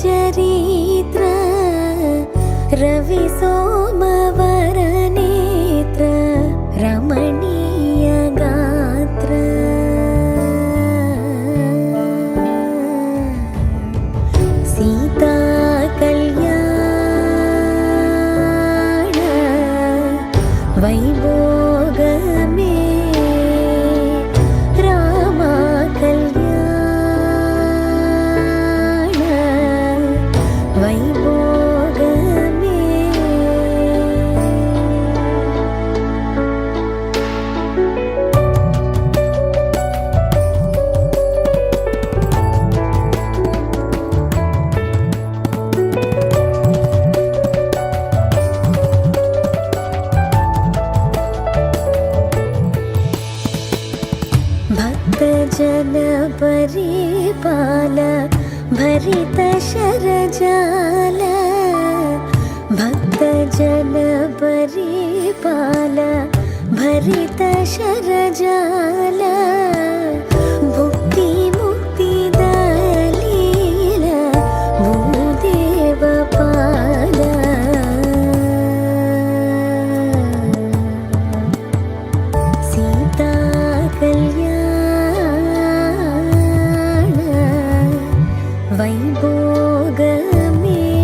चरित्र रवि सोमवर नेत्र रमणीय गात्र सीता कल्याण वैभोग में रामा कल्याण वैभोग में भक्तजन परिपाल भरित शरजाल भक्तजन परिपाल भरित शरजाल भुक्ति मुक्ति दलील भूदेव पाल सीता कल्याण वैभोग में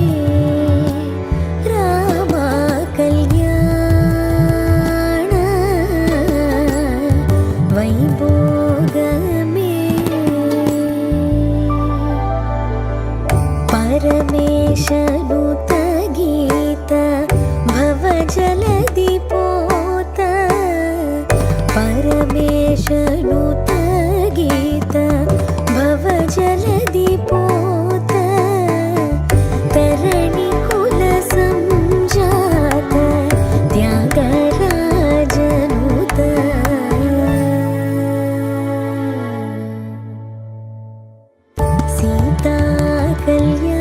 रामा कल्याण वैभोग में परमेशनुत गीत भव जलधि पोत परमेशनुत गीत भव जलधि पोत तरणि कुल संजात त्यागराजनुत सीता कल्याण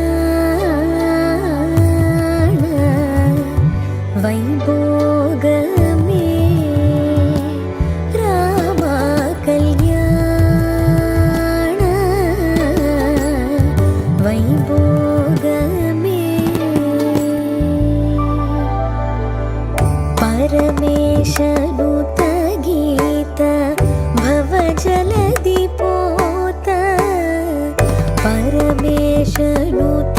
वैभोग में रामा कल्याण वैभोग में परमेशनुत गीत भव जलधि पोत परमेशनुत